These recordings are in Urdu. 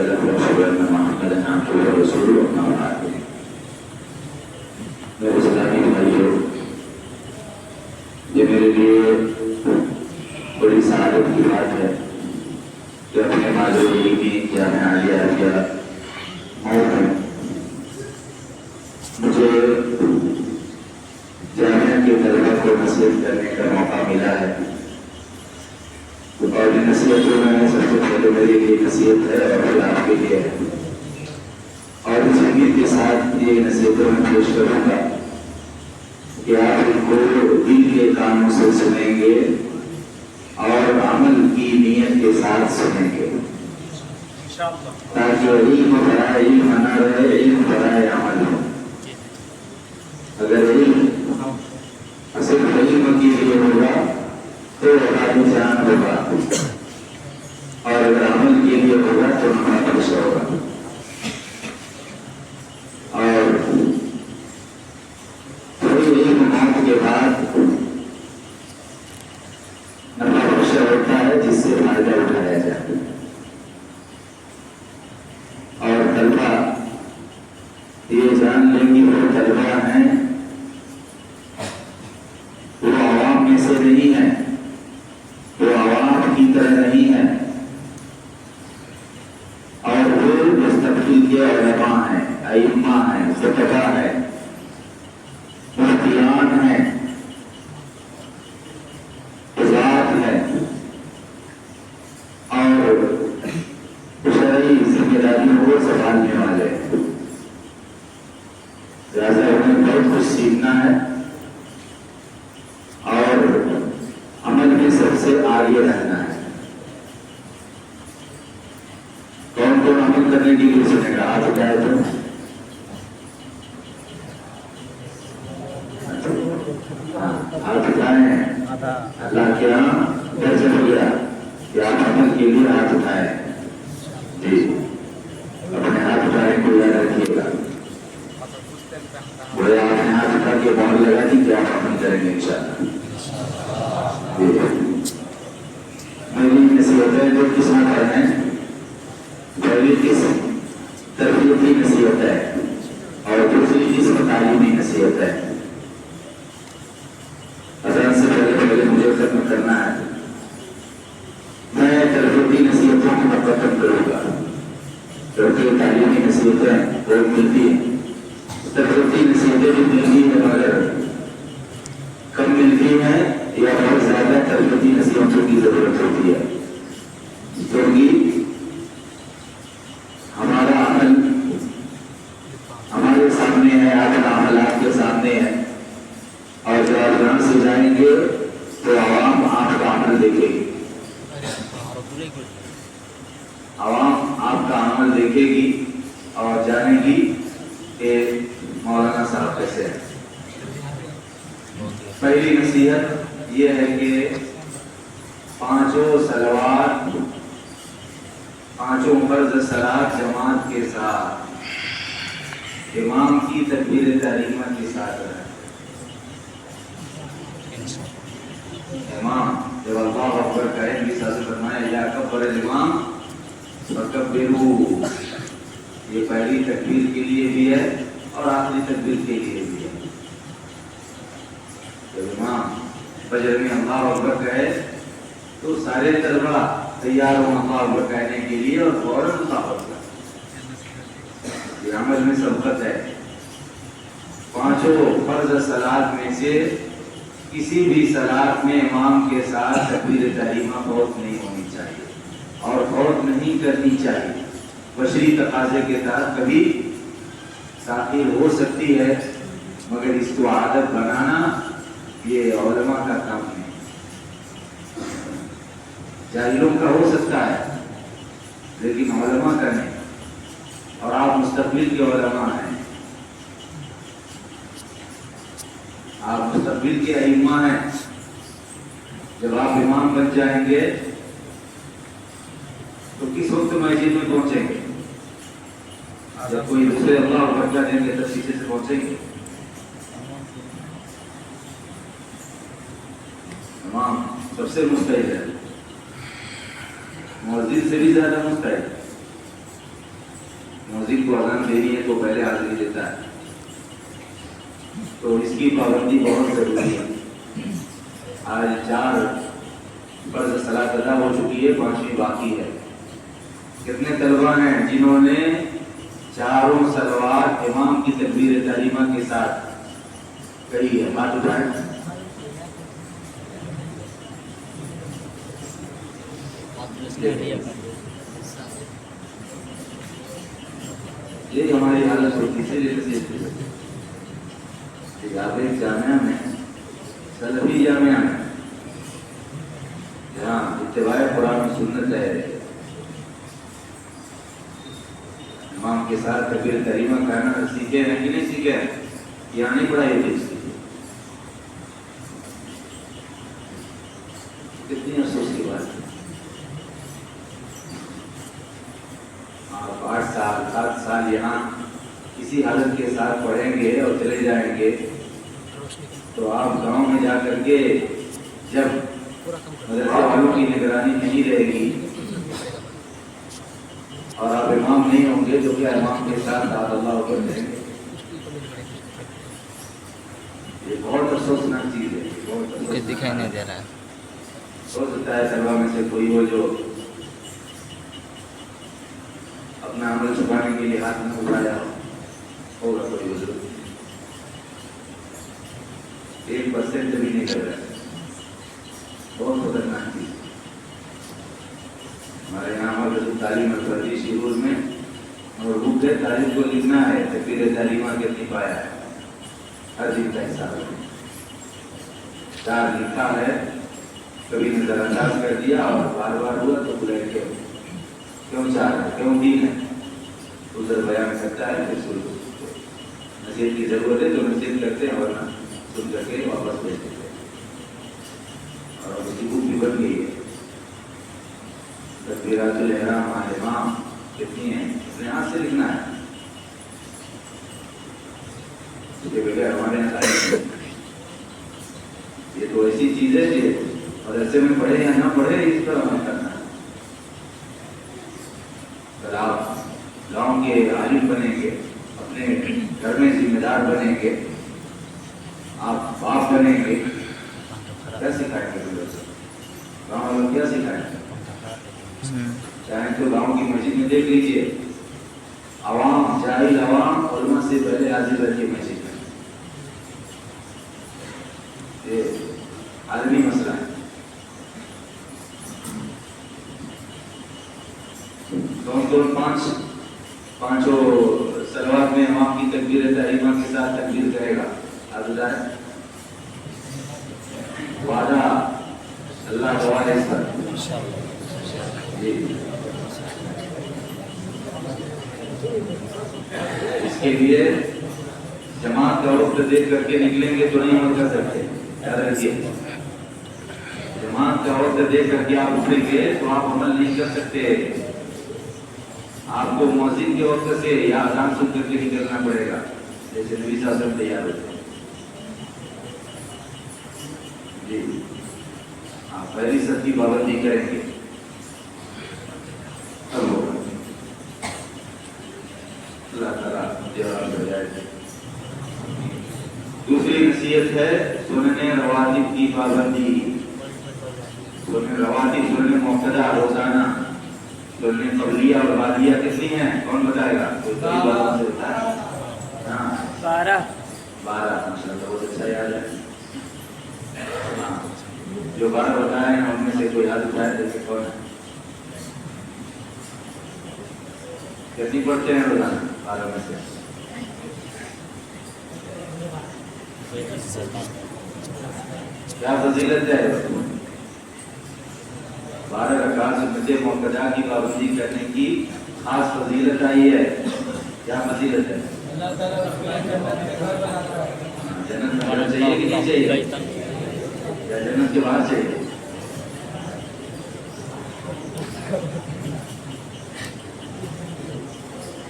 له وأشهد أن محمدا عبده ورسوله أما بعد. میرے اسلامی بھائیوں، یہ میرے لیے بڑی سعادت کی بات ہے کہ اپنے مادری کی جامعہ عالیہ مئو میں مجھے جامعہ کے طلبہ کو نصیحت کرنے کا موقع ملا ہے. اور یہ نصیحتوں میں سب سے پہلے میری یہ نصیحت ہے اور پھر آپ کے لیے ہے. اور اس امید کے ساتھ یہ نصیحتوں میں پیش کروں گا کہ آپ ان کو دل کے کانوں سے سنیں گے اور عمل کی نیت کے ساتھ سنیں گے، تاکہ علم برائے علم نہ رہے، علم برائے عمل ہو. اگر علم صرف علم کے لیے ہوگا تو عبادت جان ہوگا، اور اگر عمل کے لیے ہوگا تو نفع ہوگا. اور تھوڑی علم موت کے بعد نفع ہوتا ہے جس سے فائدہ اٹھایا جائے. اور طلبہ یہ جان لیں گے وہ طلبہ ہیں، وہ عوام میں سے نہیں ہیں، وہ عوام کی طرح نہیں ہے، اور وہ مستقبل کے علماء ہیں، ائمہ ہیں، خطبہ ہیں، مفتیان ہیں، قضات ہیں، اور شرعی ذمہ داریوں کو سنبھالنے والے ہیں. لہٰذا انہیں بہت کچھ سیکھنا ہے اور عمل میں سب سے آگے رہنا ہے. کون کون عمل کرنے کے لیے سنے گا؟ ہاتھ اٹھائے تو ہاتھ اٹھائے. اللہ کے یہاں کیسے ہو گیا کہ آپ عمل کے لیے ہاتھ اٹھائے؟ جی، اپنے ہاتھ اٹھانے کو یاد رکھیے گا. بولے آپ نے ہاتھ اٹھا کے بہت لگا دی کہ آپ عمل کریں گے انشاءاللہ. میری نصیحتیں جو قسمت ہیں، پہلی قسم تربیتی نصیحت ہے اور دوسری قسم تعلیمی نصیحت ہے. اذان سے پہلے مجھے ختم کرنا ہے. میں تربیتی نصیحتوں کو مقدم کروں گا کیونکہ تعلیمی نصیحتیں بہت ملتی ہیں. تربیتی نصیحتیں بھی ملتی ہیں مگر کم ملتی ہیں یا بہت زیادہ تربیتی نصیحتوں کی ضرورت ہوتی ہے، کیونکہ ہمارا عمل ہمارے سامنے ہے، آپ کا عمل آپ کے سامنے ہے، اور جب آپ یہاں سے جائیں گے تو عوام آپ کا عمل دیکھے گی. عوام آپ کا عمل دیکھے گی اور جانے گی کہ مولانا صاحب کیسے ہیں. پہلی نصیحت یہ ہے کہ پانچوں صلوات، پانچوں فرض صلات جماعت کے ساتھ امام کی تکبیر تحریمہ کے ساتھ رہیں. امام جب اللہ اکبر کہیں گے ساتھ فرمایا یا کبر الامام فکبروا. یہ پہلی تکبیر کے لیے بھی ہے اور آخری تکبیر کے لیے بھی ہے. جب امام فجر میں اللہ اکبر کہے تو سارے طلبہ تیار ہوں اللہ اکبر کہنے کے لیے اور فوراً مطابق کریں. یہ عمل میں سبقت ہے. پانچوں فرض صلات میں سے کسی بھی صلات میں امام کے ساتھ تکبیر تحریمہ فوت نہیں ہونی چاہیے اور فوت نہیں کرنی چاہیے. بشری تقاضے کے تحت کبھی تاخیر ہو سکتی ہے مگر اس کو عادت بنانا یہ علماء کا کام ہے. جاہلوں کا ہو سکتا ہے لیکن علماء کا نہیں. اور آپ مستقبل کے علماء ہیں، آپ مستقبل کے ائمہ ہیں. جب آپ امام بن جائیں گے تو کس وقت مسجد میں پہنچیں گے؟ جب کوئی دوسرے اللہ اکبر کا دیں گے تو پیچھے سے پہنچیں گے. امام سب سے مستعد ہے، مؤذن سے بھی زیادہ مستعد. مؤذن کو اذان دینی ہے تو پہلے حاضری دیتا ہے، تو اس کی پابندی بہت ضروری ہے۔ آج 4 فرض صلاۃ ادا ہو چکی ہے، 5ویں باقی ہے۔ کتنے طلبہ ہیں جنہوں نے چاروں صلوات امام کی تکبیر تحریمہ کے ساتھ کہی ہے؟ ہاتھ اٹھائیں۔ یہ ہماری حالت ہوتی ہے۔ ایک جامعہ میں، سلفی جامعہ میں، جہاں اتباع قرآن و سنت ہے، امام کے ساتھ تکبیر تحریمہ کہنا سیکھے ہیں کہ نہیں سیکھے ہیں؟ یہاں نہیں پڑھائی ہوتی اس کی۔ کتنی افسوس کی بات ہے۔ آپ 8 سال 7 سال یہاں کسی حالت کے ساتھ پڑھیں گے اور چلے جائیں گے، تو آپ گاؤں میں جا کر کے جب مدرسے والوں کی نگرانی نہیں رہے گی اور آپ امام نہیں ہوں گے تو کیا امام کے ساتھ داد اللہ ہو کر دیں گے؟ یہ بہت افسوسناک چیز ہے، بہت دکھائی نہیں دے رہا ہے۔ ہو سکتا ہے طلبہ میں سے کوئی ہو جو اپنا عمل چھپانے کے لیے ہاتھ میں اٹھایا ہوگا، کوئی بزرگ 1% بھی نہیں کر رہا ہے۔ بہت خطرناک چیز۔ ہمارے یہاں ہمارے تعلیم اور تدریس شروع میں اور بک ہے، تعلیم کو لکھنا ہے، تکبیر تحریمہ کے نہیں پایا ہے، ہر دن کا حساب ہے۔ 4 لکھا ہے، کبھی نظر انداز کر دیا اور بار بار ہوا تو بلے کیوں 4 ہے، کیوں 3 ہے، ادھر بیان کرتا ہے، پھر شروع نصیحت کی ضرورت ہے تو نصیحت کرتے ہیں ورنہ سن کر کے واپس بھیج دیتے ہیں۔ اور اس کی بک بھی بن گئی ہے، تکبیرات الاحرام امام کتنی ہیں، اپنے ہاتھ سے لکھنا ہے، کیونکہ بغیر ہمارے یہاں تعلیم یہ تو ایسی چیز ہے کہ مدرسے میں پڑھے یا نہ پڑھے اس پر عمل کرنا ہے۔ اگر آپ گاؤں کے عالم بنیں گے، اپنے گھر میں ذمہ دار بنیں گے، آپ باپ بنیں گے، کیا سکھائیں گے؟ گاؤں والوں کیا سکھائیں گے؟ چاہیں تو گاؤں کی مسجد میں دیکھ لیجئے، عوام، جاہل عوام علماء سے پہلے حاضر رہتی ہے مسجد میں۔ یہ عالمی مسئلہ ہے۔ کون 5 صلوات میں امام کی تکبیر تحریمہ کے ساتھ تکبیر کرے گا؟ آپ بتائیں۔ وعدہ اللہ گواہ ہے اس پر۔ جی، اس کے لیے جماعت کا وقت دیکھ کر کے نکلیں گے تو نہیں عمل کر سکتے، یاد رکھیے۔ جماعت کا وقت دیکھ کر کے آپ اٹھیں گے تو آپ عمل نہیں کر سکتے۔ آپ کو مؤذن کے وقت سے یا اذان سن کر کے نکلنا پڑے گا، جیسے نبی صلی اللہ علیہ وسلم تیار ہوتے ہیں۔ جی، آپ پہلی سب کی پابندی کریں گے اب ہوگا۔ اللہ تعالیٰ جواب دے جائے۔ دوسری نصیحت ہے سنن رواتب کی پابندی۔ سنن رواتب، سنن مقتدیہ روزانہ، سنن قبلیہ اور بعدیہ کتنی ہیں؟ کون بتائے گا؟ کوئی بڑی بات سے بتائے؟ ہاں 12 ماشاءاللہ، بہت اچھا یاد ہے۔ ہاں، جو 12 بتائے ہیں ان میں سے کوئی یاد اٹھائے دیکھے کون ہے؟ کتنی پڑھتے ہیں روزانہ 12 میں سے؟ کیا فضیلت ہے؟ 12 رکعات سنت مؤکدہ کی پابندی کرنے کی خاص فضیلت آئی ہے۔ کیا فضیلت ہے؟ جنت میں جانا چاہیے کہ نہیں چاہیے؟ یا جنت کے باہر چاہیے؟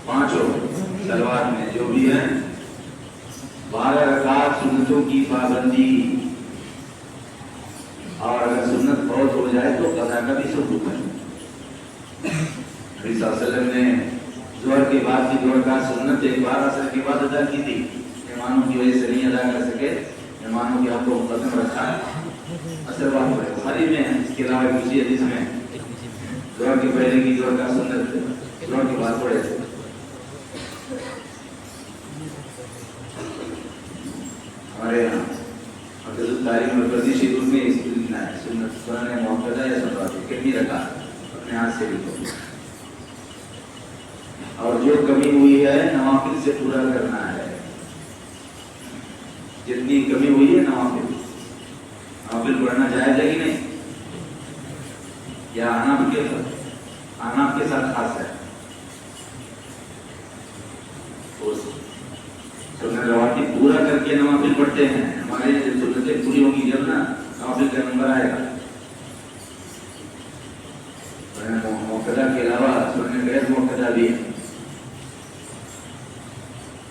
پانچوں صلوات میں جو بھی ہیں 12 رکعات سنتوں کی پابندی، اور اگر سنت فوت ہو جائے تو قضا کا بھی ثبوت ہے۔ نبی صلی اللہ علیہ وسلم نے ظہر کے بعد کی 2 رکعت سنت ایک بار عصر کے بعد ادا کی تھی، مہمانوں کی وجہ سے نہیں ادا کر سکے، مہمانوں کے حق کو مقدم رکھا، عصر بعد پڑھے۔ بخاری میں ہے، اس کے علاوہ دوسری حدیث میں ظہر کے پہلے کی 2 رکعت سنت ظہر کے بعد پڑھے تھے۔ ہمارے یہاں حضرت تعلیم مرکزی شیخ میں اس کو لکھنا ہے، سنت سنن موقدہ یا سنت کتنی رکعت اپنے ہاتھ سے لکھو، اور جو کمی ہوئی ہے نوافل سے پورا کرنا ہے، جتنی کمی ہوئی ہے نوافل پڑھنا جائز ہے کہ نہیں، یا اناف کے ساتھ خاص ہے؟ سنت رواتب پورا کر کے نوافل پڑھتے ہیں، ہمارے سنتیں پوری ہوگی جب نا نوافل کا نمبر آئے گا۔ موقدہ کے علاوہ سنت غیر موقدہ بھی ہے،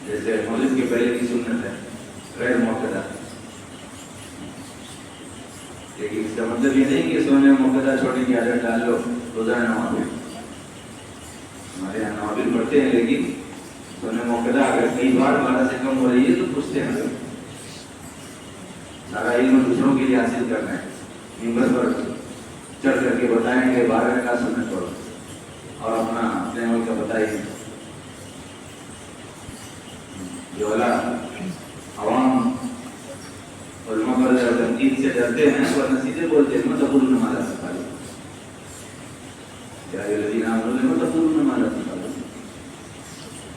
جیسے مغرب کے پہلے کی سنت ہے غیر موقدہ، لیکن اس کا مطلب یہ نہیں کہ سونے موقدہ چھوڑنے کی عادت ڈال لو روزانہ نوافل۔ ہمارے یہاں نوافل پڑھتے ہیں، لیکن سونے موقدہ اگر کئی بار 12 سے کم ہو رہی ہے تو پوچھتے ہیں، سارا علم دوسروں کے لیے حاصل کرنا ہے، ممبر پر چڑھ کر کے بتائیں کہ 12 رکعت سنت پڑھو، اور اپنے عمل کا بتائیے۔ جو عوام علماء پر تنقید سے ڈرتے ہیں ورنہ سیدھے بولتے ہیں مت تقولوا ما لا تفعلون، یا ایھا الذین آمنوا مت تقولوا ما لا تفعلون،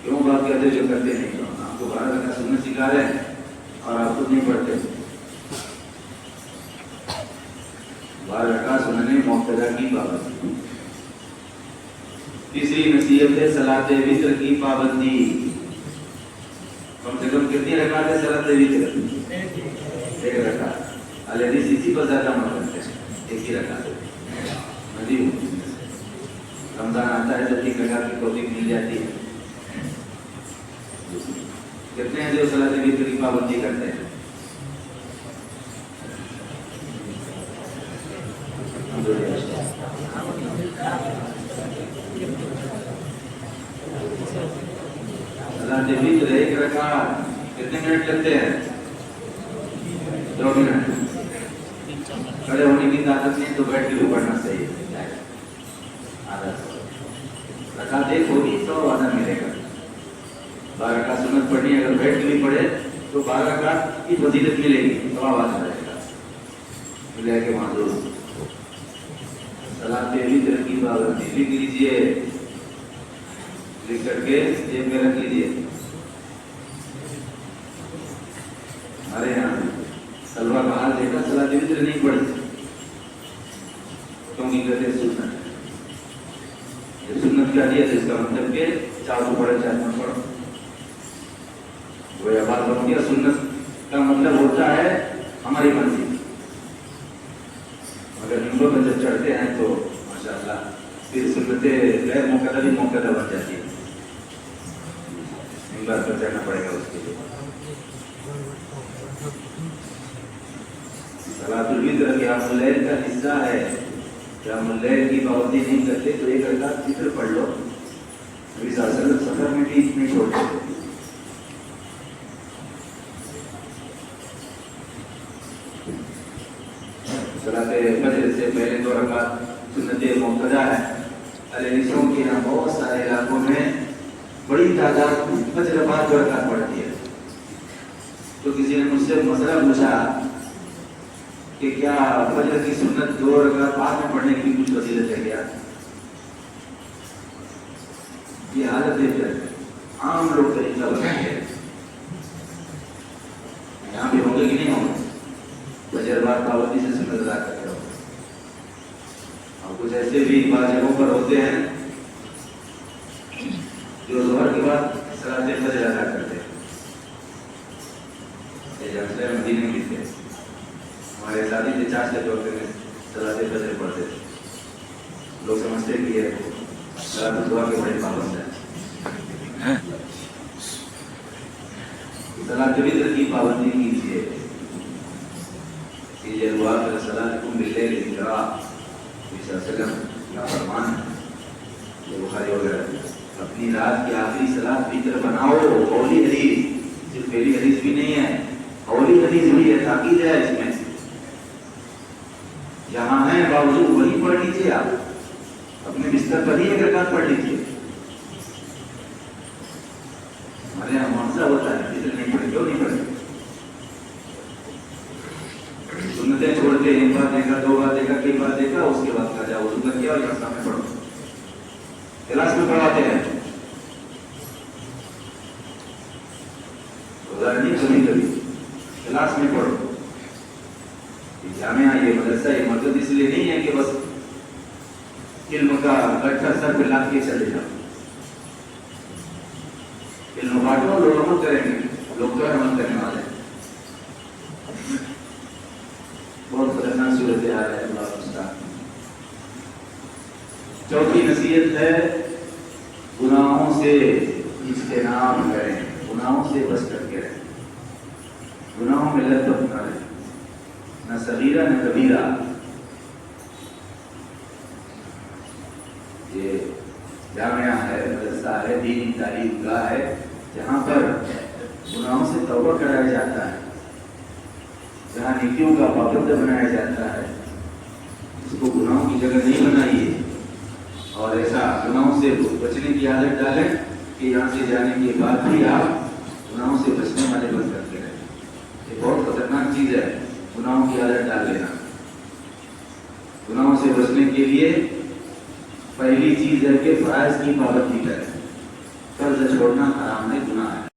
کیوں بات کہتے جو کرتے نہیں؟ آپ کو 12 رکعت سنت سکھا رہے ہیں اور آپ خود نہیں پڑھتے۔ 12 رکعت سنن موقدہ کی پابندی۔ تیسری نصیحت ہے صلاۃ وتر کی پابندی۔ کم سے کم کتنی رکعت ہے صلاۃ وتر؟ 1 رکعت۔ الحدیث اسی پر زیادہ عمل کرتے ہیں، 1 ہی رکعت۔ رمضان آتا ہے جب 1 رکعت کی توفیق مل جاتی ہے۔ کتنے ہیں جو صلاۃ وتر کی پابندی کرتے ہیں؟ صلاۃ وتر 1 رکعت کتنے منٹ لگتے ہیں؟ 2 منٹ۔ کھڑے ہونے کی طاقت نہیں تو بیٹھ کے بھی پڑھنا صحیح ہے، رکعت 1 ہوگی تو آدھا ملے گا۔ 12 رکعت سنت پڑھنی اگر بیٹھ کے بھی پڑھے تو 12 رکعت کی فضیلت ملے گی، تو آواز آئے گا ملے کے معذور۔ صلاۃ وتر کی پابندی لکھ لیجیے، لکھ کر کے جیب میں رکھ لیجیے۔ ہمارے یہاں طلبا کا حال دیکھا، صلاۃ وتر نہیں پڑھتے کیونکہ کہتے سنت ہے۔ جب سنت کا دیا تو اس کا مطلب کہ چاہے تو پڑھے چاہے نہ پڑھو، وہ یہ بات بن گیا۔ سنت کا مطلب ہوتا ہے ہماری مرضی، مگر نمبر پر جب چڑھتے ہیں تو ماشاءاللہ پھر سنتیں غیر موقدہ بھی موقدہ بن جاتی ہے، نمبر پر چڑھنا پڑے گا اس کے لیے۔ صلاۃ الوتر قیام اللیل کا حصہ ہے، قیام اللیل کی پابندی نہیں کرتے تو 1 رکعت وتر پڑھ لو۔ نبی صلی اللہ علیہ وسلم سفر میں بھی نہیں چھوڑتے۔ صلاۃ فجر سے پہلے 2 رکعت سنت موقدہ ہے۔ حدیثوں کے یہاں بہت سارے علاقوں میں بڑی تعداد فجر بعد 2 رکعت پڑھتی ہے۔ تو کسی نے مجھ سے مسئلہ پوچھا کہ کیا فجر کی سنت 2 رکعت بعد میں پڑھنے کی کچھ فضیلت ہے کیا؟ یہ حالت ہے عام لوگ طریقہ بنائیں گے، یہاں بھی ہوں گے کہ نہیں ہوں گے؟ فجر بعد پابندی سے سنت ادا کرتے ہو، اور کچھ ایسے بھی بعض جگہوں پر ہوتے ہیں جو ظہر کے بعد صلاۃ فجر ادا کرتے ہیں۔ مدینے میں تھے ہمارے ساتھی تھے، 4 سے چوتھے میں صلاۃ فجر پڑھتے تھے۔ لوگ سمجھتے کہ یہ صلاۃ الضحیٰ کے بڑے پابند ہیں۔ صلاۃ وتر کی پابندی کیجیے، صلاتکم باللیل اذا نبی صلی اللہ علیہ وسلم کا فرمان ہے، جو بخاری وغیرہ اپنی رات کی آخری صلاۃ وتر بناؤ. اولی حدیث صرف پہلی حدیث بھی نہیں ہے، اولی حدیث بھی ہے، تاکید ہے اس میں. جہاں ہے باوجود وہی پڑھ لیجیے. آپ اپنے بستر پر ہی ایک رکعت پڑھ لیجیے. ہمارے یہاں معاملہ ہوتا ہے وتر نہیں پڑھے، کیوں نہیں پڑھے؟ سنتیں چھوڑتے ہیں، ایک بار دیکھا، دو بار دیکھا، کئی بار دیکھا، اس کے بعد کہا جاؤ وضو کر کے اور یہاں سامنے پڑھو. کلاس میں پڑھاتے ہیں نہیں، کبھی کبھی کلاس میں پڑھو. جامعہ یہ مدرسہ یہ مقصد اس لیے نہیں ہے کہ بس علم کا گٹھا سر پہ لاد کے چلے جاؤ. علم بانٹو، لوگ عمل کریں گے، لوگ تو عمل کرنے والے ہیں. بہت خطرناک صورت حال ہے. اللہ مستعان. چوتھی نصیحت ہے گناہوں سے اجتناب کریں، گناہوں سے بچ کر کے رہیں. گناہوں میں لطف نہ رہیں، نہ صغیرہ نہ کبیرہ. یہ جامعہ ہے، مدرسہ ہے، دینی تعلیم گاہ ہے جہاں پر گناہوں سے توبہ کرایا جاتا ہے، جہاں نیکیوں کا پابند بنایا جاتا ہے. اس کو گناہوں کی جگہ نہیں بنائیے اور ایسا گناہوں سے بچنے کی عادت ڈالیں کہ یہاں سے جانے کے بعد بھی آپ گناہوں سے بچنے والے بن کرتے رہیں. یہ بہت خطرناک چیز ہے گناہوں کی عادت ڈال لینا. گناہوں سے بچنے کے لیے پہلی چیز ہے کہ فرائض کی پابندی کریں. قرض چھوڑنا حرام ہے، گناہ ہے.